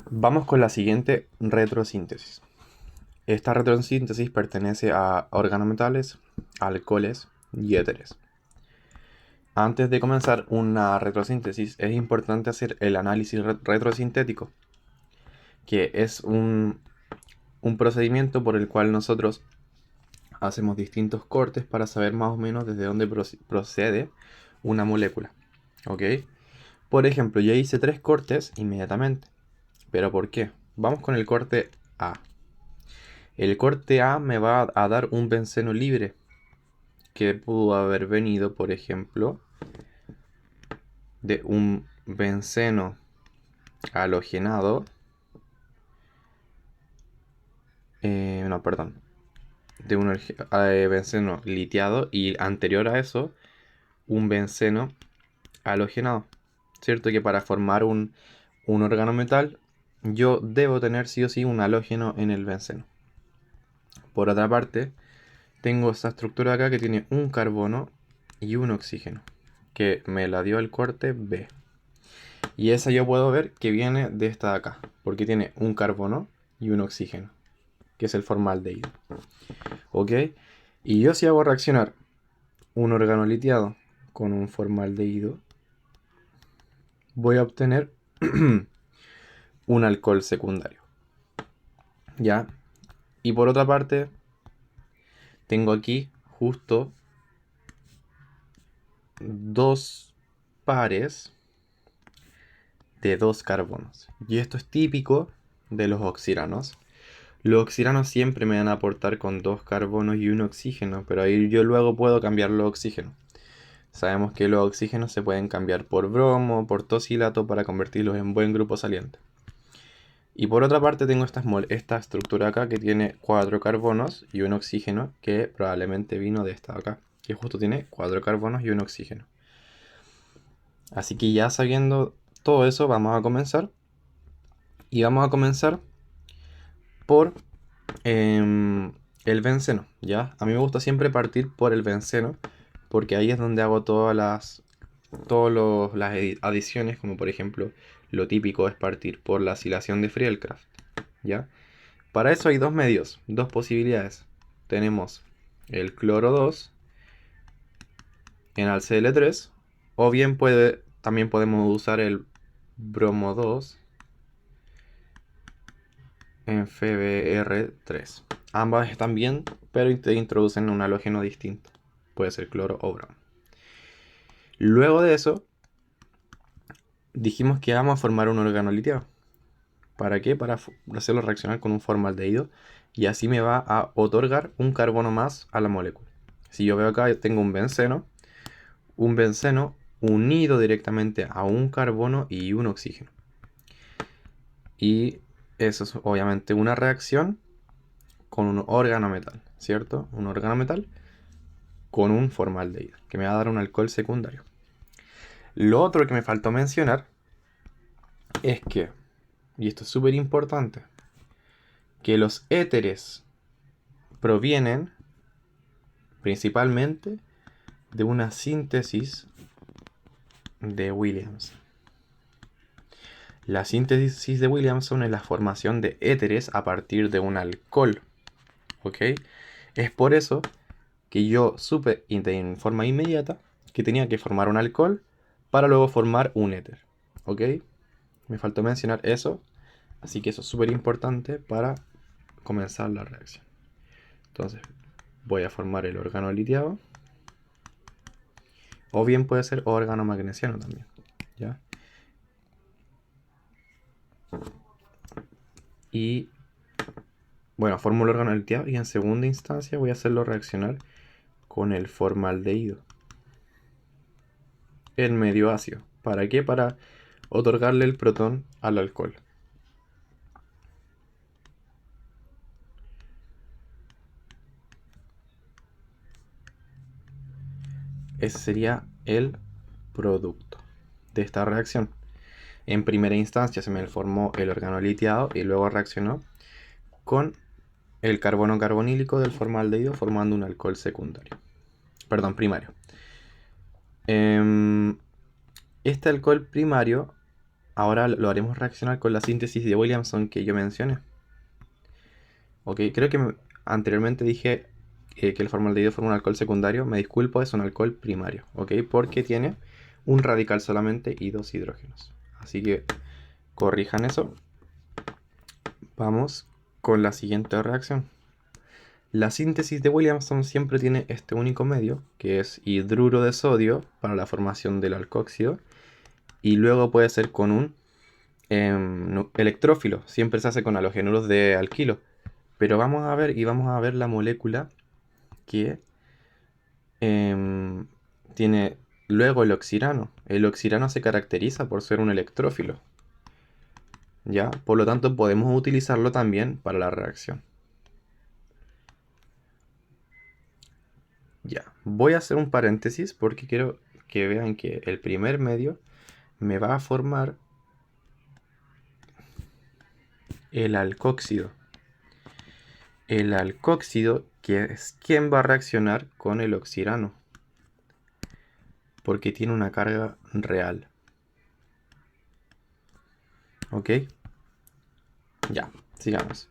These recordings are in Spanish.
Vamos con la siguiente retrosíntesis. Esta retrosíntesis pertenece a organometales, alcoholes y éteres. Antes de comenzar una retrosíntesis es importante hacer el análisis retrosintético, que es un procedimiento por el cual nosotros hacemos distintos cortes para saber más o menos desde dónde procede una molécula. ¿Ok? Por ejemplo, yo hice 3 cortes inmediatamente. ¿Pero por qué? Vamos con el corte A. El corte A me va a dar un benceno libre, que pudo haber venido, por ejemplo, de un benceno halogenado. No, perdón. De un benceno litiado y anterior a eso, un benceno halogenado. ¿Cierto? Que para formar un organometal, yo debo tener sí o sí un halógeno en el benceno. Por otra parte, tengo esta estructura acá que tiene un carbono y un oxígeno, que me la dio el corte B. Y esa yo puedo ver que viene de esta de acá, porque tiene un carbono y un oxígeno, que es el formaldehído. ¿Ok? Y yo si hago reaccionar un organoliteado con un formaldehído, voy a obtener un alcohol secundario. ¿Ya? Y por otra parte, tengo aquí justo dos pares de dos carbonos. Y esto es típico de los oxiranos. Los oxiranos siempre me van a aportar con dos carbonos y un oxígeno, pero ahí yo luego puedo cambiar los oxígenos. Sabemos que los oxígenos se pueden cambiar por bromo, por tosilato para convertirlos en buen grupo saliente. Y por otra parte tengo esta estructura acá que tiene 4 carbonos y un oxígeno que probablemente vino de esta de acá, que justo tiene 4 carbonos y un oxígeno. Así que ya sabiendo todo eso vamos a comenzar. Y vamos a comenzar por el benceno, ¿ya? A mí me gusta siempre partir por el benceno, porque ahí es donde hago las adiciones, como por ejemplo, lo típico es partir por la acilación de Friedkraft, ¿ya? Para eso hay dos medios, dos posibilidades. Tenemos el cloro 2 en AlCl3, o bien también podemos usar el bromo 2 en FBr3. Ambas están bien, pero te introducen un halógeno distinto. Puede ser cloro o bromo. Luego de eso, dijimos que vamos a formar un organoliteado. ¿Para qué? Para hacerlo reaccionar con un formaldehído. Y así me va a otorgar un carbono más a la molécula. Si yo veo acá, tengo un benceno unido directamente a un carbono y un oxígeno. Y eso es obviamente una reacción con un organometal, ¿cierto? Un organometal con un formaldehído, que me va a dar un alcohol secundario. Lo otro que me faltó mencionar es que, y esto es súper importante, que los éteres provienen principalmente de una síntesis de Williamson. La síntesis de Williamson es la formación de éteres a partir de un alcohol. ¿Ok? Es por eso que yo supe en forma inmediata que tenía que formar un alcohol para luego formar un éter. ¿Ok? Me faltó mencionar eso, así que eso es súper importante para comenzar la reacción. Entonces voy a formar el órgano litiado, o bien puede ser órgano magnesiano también, ¿ya? Y bueno, formo el órgano litiado y en segunda instancia voy a hacerlo reaccionar con el formaldehído en medio ácido. ¿Para qué? Para otorgarle el protón al alcohol. Ese sería el producto de esta reacción. En primera instancia se me formó el órgano litiado y luego reaccionó con el carbono carbonílico del formaldehído formando un alcohol secundario. Perdón, primario. Este alcohol primario ahora lo haremos reaccionar con la síntesis de Williamson que yo mencioné. Ok, creo que anteriormente dije que el formaldehído forma un alcohol secundario. Me disculpo, es un alcohol primario, ok, porque tiene un radical solamente y 2 hidrógenos. Así que corrijan eso. Vamos con la siguiente reacción. La síntesis de Williamson siempre tiene este único medio, que es hidruro de sodio para la formación del alcóxido, y luego puede ser con un electrófilo. Siempre se hace con halogenuros de alquilo. Pero vamos a ver la molécula que tiene luego el oxirano. El oxirano se caracteriza por ser un electrófilo, ¿ya? Por lo tanto, podemos utilizarlo también para la reacción. Ya, voy a hacer un paréntesis porque quiero que vean que el primer medio me va a formar el alcóxido. El alcóxido que es quien va a reaccionar con el oxirano, porque tiene una carga real. ¿Ok? Ya, sigamos.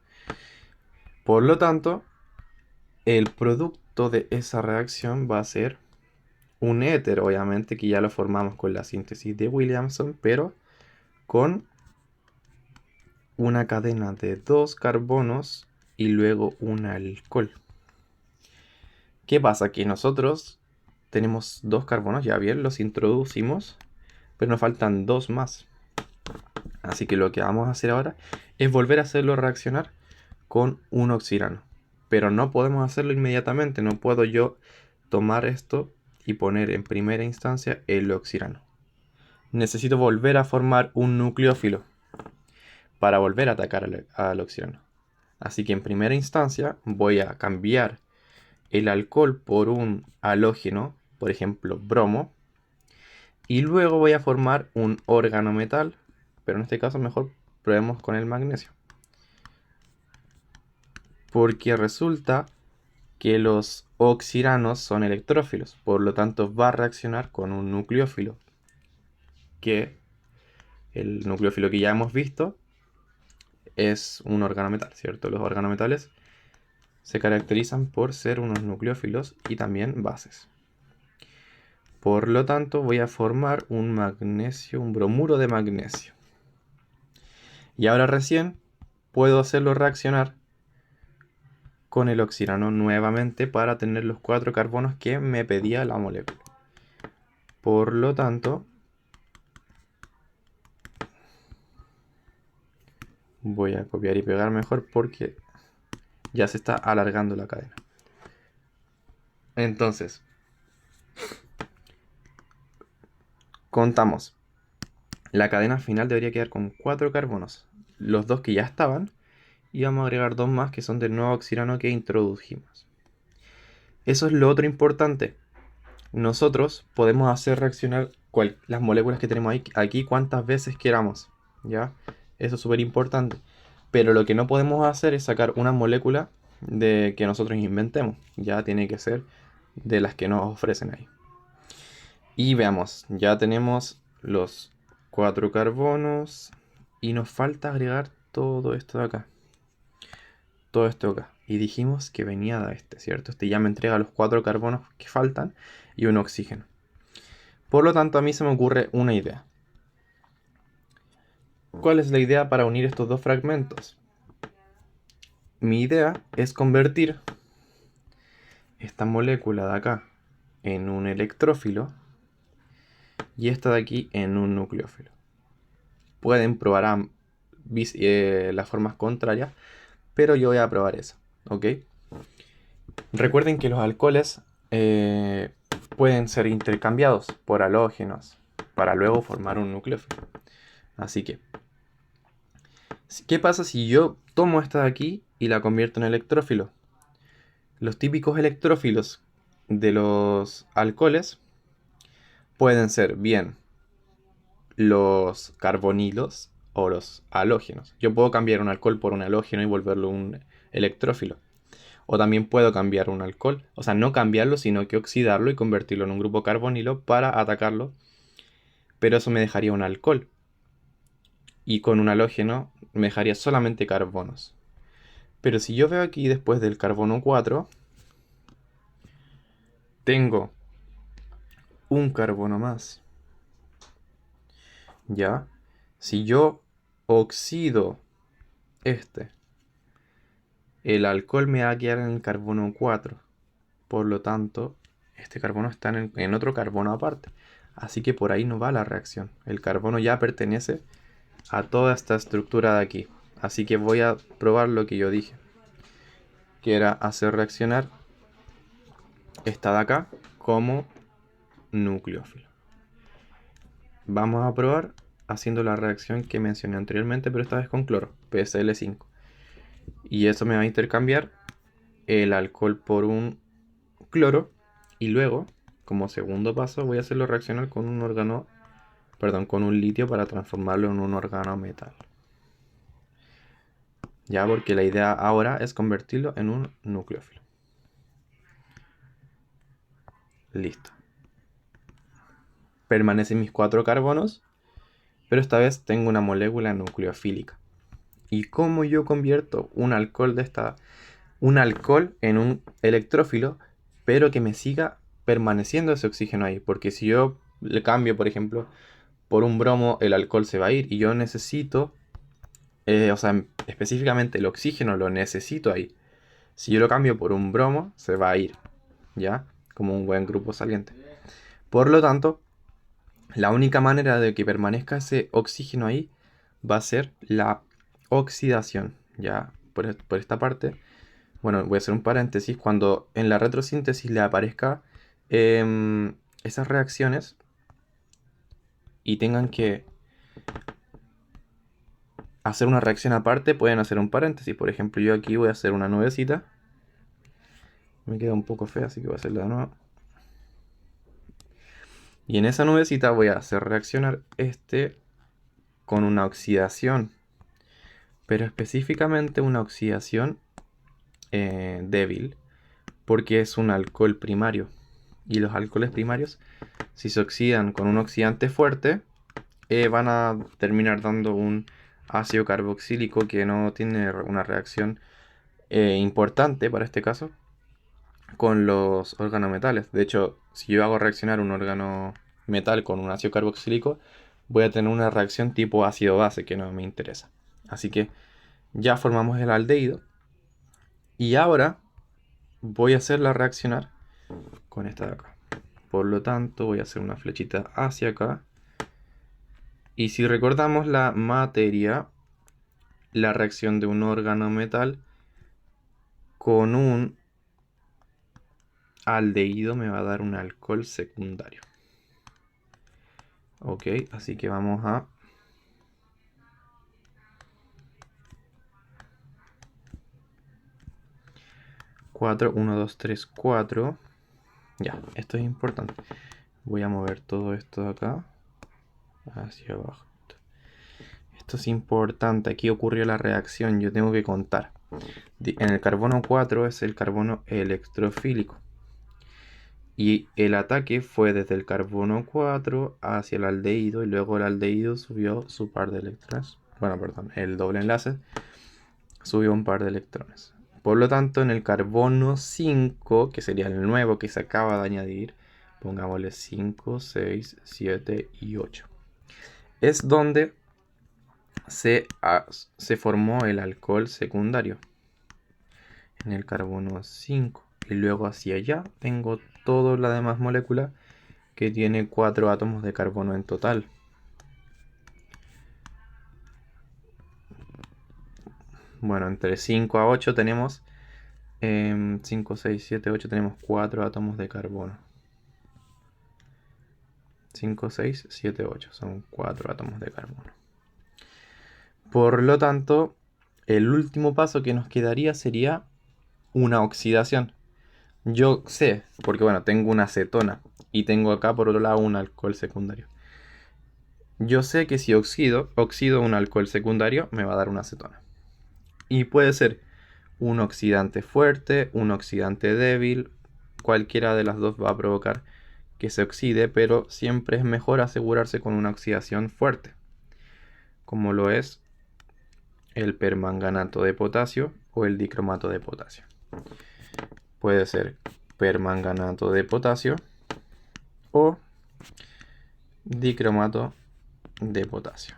Por lo tanto, el producto de esa reacción va a ser un éter, obviamente, que ya lo formamos con la síntesis de Williamson, pero con una cadena de 2 carbonos y luego un alcohol. ¿Qué pasa? Que nosotros tenemos 2 carbonos, ya bien, los introducimos, pero nos faltan 2 más. Así que lo que vamos a hacer ahora es volver a hacerlo reaccionar con un oxirano. Pero no podemos hacerlo inmediatamente, no puedo yo tomar esto y poner en primera instancia el oxirano. Necesito volver a formar un nucleófilo para volver a atacar al oxirano. Así que en primera instancia voy a cambiar el alcohol por un halógeno, por ejemplo bromo, y luego voy a formar un organometal, pero en este caso mejor probemos con el magnesio. Porque resulta que los oxiranos son electrófilos, por lo tanto va a reaccionar con un nucleófilo, que el nucleófilo que ya hemos visto es un organometal, ¿cierto? Los organometales se caracterizan por ser unos nucleófilos y también bases. Por lo tanto, voy a formar un magnesio, un bromuro de magnesio. Y ahora recién puedo hacerlo reaccionar con el oxirano nuevamente para tener los 4 carbonos que me pedía la molécula. Por lo tanto, voy a copiar y pegar mejor porque ya se está alargando la cadena. Entonces, contamos. La cadena final debería quedar con 4 carbonos, los 2 que ya estaban, y vamos a agregar 2 más que son del nuevo oxirano que introdujimos. Eso es lo otro importante. Nosotros podemos hacer reaccionar las moléculas que tenemos aquí cuantas veces queramos, ¿ya? Eso es súper importante. Pero lo que no podemos hacer es sacar una molécula de que nosotros inventemos. Ya tiene que ser de las que nos ofrecen ahí. Y veamos, ya tenemos los 4 carbonos y nos falta agregar todo esto de acá. Todo esto de acá. Y dijimos que venía de este, ¿cierto? Este ya me entrega los 4 carbonos que faltan y un oxígeno. Por lo tanto, a mí se me ocurre una idea. ¿Cuál es la idea para unir estos dos fragmentos? Mi idea es convertir esta molécula de acá en un electrófilo y esta de aquí en un nucleófilo. Pueden probar las formas contrarias, pero yo voy a probar esa, ¿ok? Recuerden que los alcoholes pueden ser intercambiados por halógenos para luego formar un nucleófilo. Así que, ¿qué pasa si yo tomo esta de aquí y la convierto en electrófilo? Los típicos electrófilos de los alcoholes pueden ser bien los carbonilos o los halógenos. Yo puedo cambiar un alcohol por un halógeno y volverlo un electrófilo. O también puedo cambiar un alcohol, o sea, no cambiarlo, sino que oxidarlo y convertirlo en un grupo carbonilo para atacarlo. Pero eso me dejaría un alcohol. y con un halógeno me dejaría solamente carbonos. Pero si yo veo aquí después del carbono 4, tengo un carbono más. ¿Ya? Si yo oxido este, el alcohol me va a quedar en el carbono 4. Por lo tanto, este carbono está en otro carbono aparte. Así que por ahí no va la reacción. El carbono ya pertenece a toda esta estructura de aquí. Así que voy a probar lo que yo dije, que era hacer reaccionar esta de acá como nucleófilo. Vamos a probar haciendo la reacción que mencioné anteriormente, pero esta vez con cloro, PSL5. Y eso me va a intercambiar el alcohol por un cloro. Y luego, como segundo paso, voy a hacerlo reaccionar con con un litio para transformarlo en un organometal. Ya, porque la idea ahora es convertirlo en un nucleófilo. Listo. Permanecen mis 4 carbonos, pero esta vez tengo una molécula nucleofílica. ¿Y cómo yo convierto un alcohol en un electrófilo, pero que me siga permaneciendo ese oxígeno ahí? Porque si yo le cambio, por ejemplo, por un bromo, el alcohol se va a ir y yo necesito, específicamente el oxígeno lo necesito ahí. Si yo lo cambio por un bromo, se va a ir, ¿ya? Como un buen grupo saliente. Por lo tanto, la única manera de que permanezca ese oxígeno ahí va a ser la oxidación, ¿ya? Por esta parte, bueno, voy a hacer un paréntesis. Cuando en la retrosíntesis le aparezca esas reacciones y tengan que hacer una reacción aparte, pueden hacer un paréntesis. Por ejemplo, yo aquí voy a hacer una nubecita. Me queda un poco fea, así que voy a hacerla de nuevo. Y en esa nubecita voy a hacer reaccionar este con una oxidación. Pero específicamente una oxidación débil, porque es un alcohol primario. Y los alcoholes primarios, si se oxidan con un oxidante fuerte, van a terminar dando un ácido carboxílico que no tiene una reacción importante para este caso con los organometales. De hecho, si yo hago reaccionar un organometal con un ácido carboxílico, voy a tener una reacción tipo ácido base que no me interesa. Así que ya formamos el aldehído y ahora voy a hacerla reaccionar con esta de acá. Por lo tanto, voy a hacer una flechita hacia acá. Y si recordamos la materia, la reacción de un organometal con un aldehído me va a dar un alcohol secundario. Ok, así que vamos a... 4, 1, 2, 3, 4. Ya, esto es importante. Voy a mover todo esto de acá hacia abajo. Esto es importante. Aquí ocurrió la reacción. Yo tengo que contar. En el carbono 4 es el carbono electrofílico. Y el ataque fue desde el carbono 4 hacia el aldehído. Y luego el aldehído subió su par de electrones. Bueno, perdón, el doble enlace subió un par de electrones. Por lo tanto, en el carbono 5, que sería el nuevo que se acaba de añadir, pongámosle 5, 6, 7 y 8. Es donde se formó el alcohol secundario. En el carbono 5. Y luego hacia allá tengo toda la demás molécula que tiene 4 átomos de carbono en total. Bueno, entre 5 a 8 tenemos 5, 6, 7, 8 tenemos 4 átomos de carbono. 5, 6, 7, 8 son 4 átomos de carbono. Por lo tanto, el último paso que nos quedaría sería una oxidación. Yo sé, porque bueno, tengo una acetona y tengo acá por otro lado un alcohol secundario. Yo sé que si oxido un alcohol secundario, me va a dar una acetona. Y puede ser un oxidante fuerte, un oxidante débil, cualquiera de las dos va a provocar que se oxide, pero siempre es mejor asegurarse con una oxidación fuerte. como lo es el permanganato de potasio o el dicromato de potasio. Puede ser permanganato de potasio o dicromato de potasio.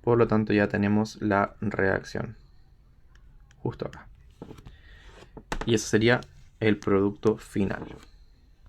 Por lo tanto, ya tenemos la reacción justo acá. Y ese sería el producto final.